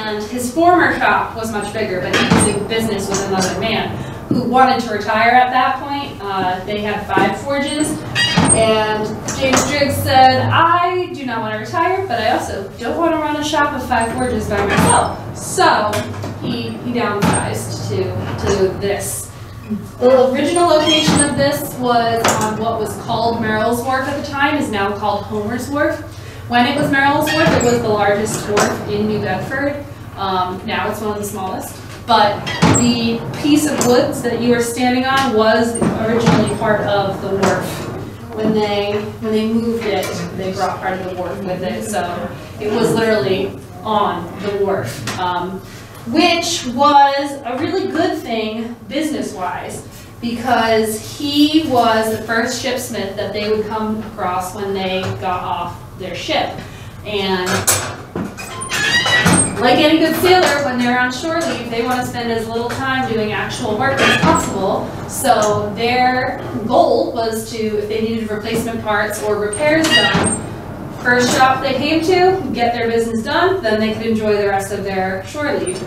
and his former shop was much bigger, but he was in business with another man who wanted to retire at that point. They had 5 forges, and James Driggs said, I do not want to retire, but I also don't want to run a shop of 5 forges by myself. So he downsized to this. The original location of this was on what was called Merrill's Wharf at the time, is now called Homer's Wharf. When it was Merrill's Wharf, it was the largest wharf in New Bedford. Now it's one of the smallest. But the piece of woods that you are standing on was originally part of the wharf. When they moved it, they brought part of the wharf with it. So it was literally on the wharf, which was a really good thing business-wise, because he was the first shipsmith that they would come across when they got off their ship. And like any good sailor, when they're on shore leave, they want to spend as little time doing actual work as possible. So their goal was to, if they needed replacement parts or repairs done, first shop they came to, get their business done, then they could enjoy the rest of their shore leave.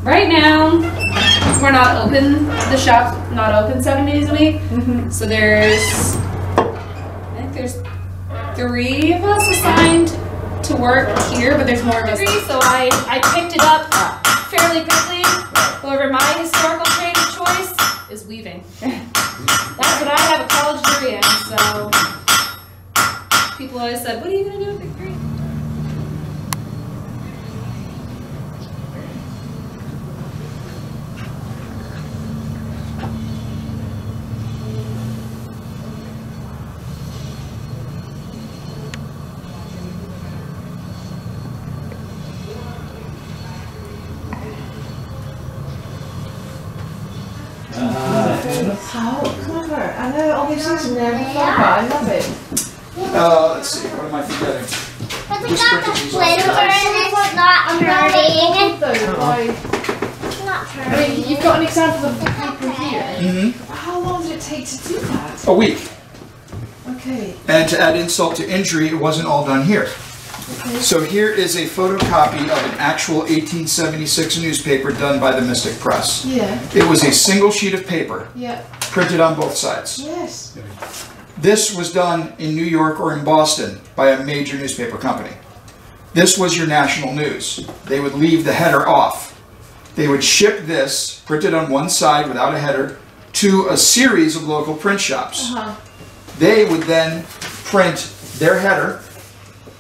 Right now, we're not open, the shop's not open 7 days a week. So there's, I think there's 3 of us assigned to work here, but there's more of us. So I picked it up fairly quickly. However, my historical trade of choice is weaving. That's what I have a college degree in, so people always said, what are you going to do with the degree? How clever. I know all these things never thought about. I love it. Let's see, what am I forgetting? But we got the splitter and it's not turning. It's not turning. I mean, you've got an example of the paper here. How long did it take to do that? A week. Okay. And to add insult to injury, it wasn't all done here. Okay. So here is a photocopy of an actual 1876 newspaper done by the Mystic Press. Yeah. It was a single sheet of paper, Yeah. printed on both sides. Yes. This was done in New York or in Boston by a major newspaper company. This was your national news. They would leave the header off. They would ship this, printed on one side without a header, to a series of local print shops. They would then print their header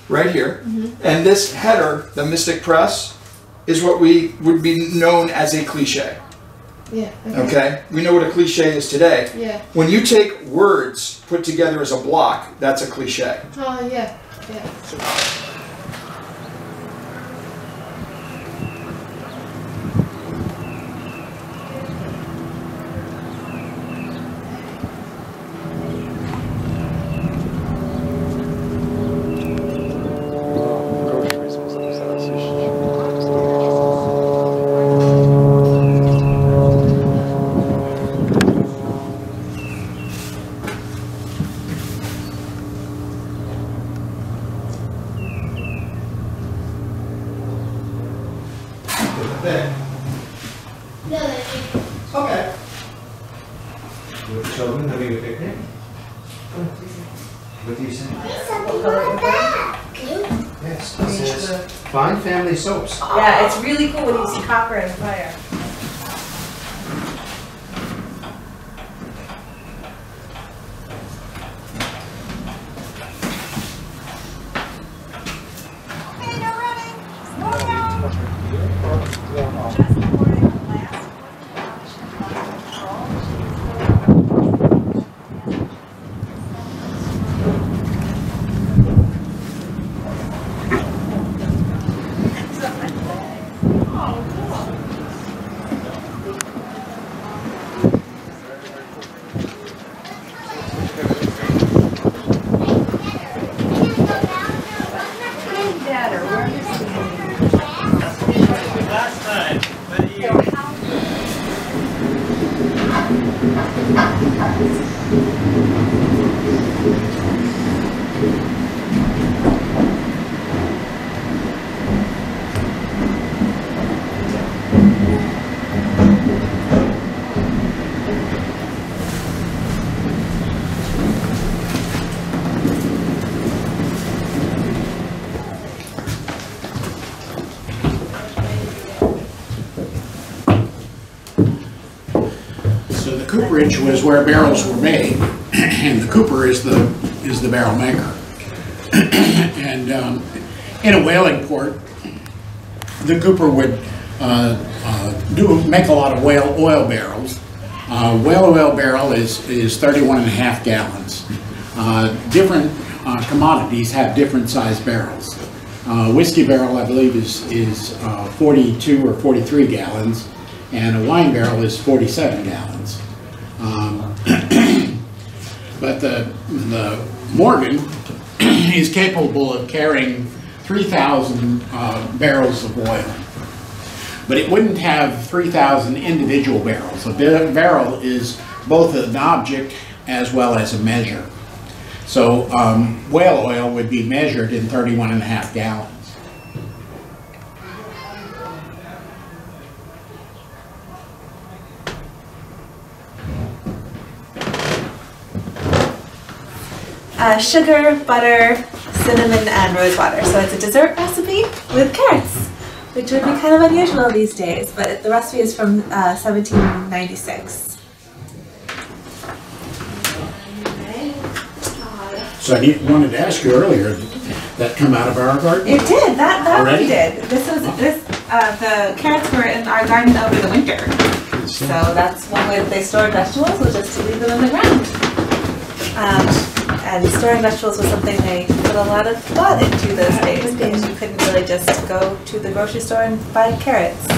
right here, and this header, the Mystic Press, is what we would be known as a cliche. Yeah. Okay? We know what a cliche is today. Yeah. When you take words put together as a block, that's a cliche. Oh, yeah. Yeah. Okay. With children having a picnic? What do you say? Something like that. Yes, it says Fine Family Soaps. Yeah, it's really cool when you see copper and fire. Last time, but you... So the cooperage was where barrels were made, and the cooper is the barrel maker. And in a whaling port, the cooper would make a lot of whale oil barrels. Whale oil barrel is 31.5 gallons. Different commodities have different size barrels. Whiskey barrel, I believe, is 42 or 43 gallons, and a wine barrel is 47 gallons. But the Morgan is capable of carrying 3,000 barrels of oil. But it wouldn't have 3,000 individual barrels. A barrel is both an object as well as a measure. So whale oil would be measured in 31.5 gallons. Sugar, butter, cinnamon, and rose water. So it's a dessert recipe with carrots, which would be kind of unusual these days, but the recipe is from 1796. So I wanted to ask you earlier, that come out of our garden? It did. That Already? one did. This was the carrots were in our garden over the winter. So that's one way that they stored vegetables, was just to leave them in the ground. And storing vegetables was something they put a lot of thought into those days, because you couldn't really just go to the grocery store and buy carrots. So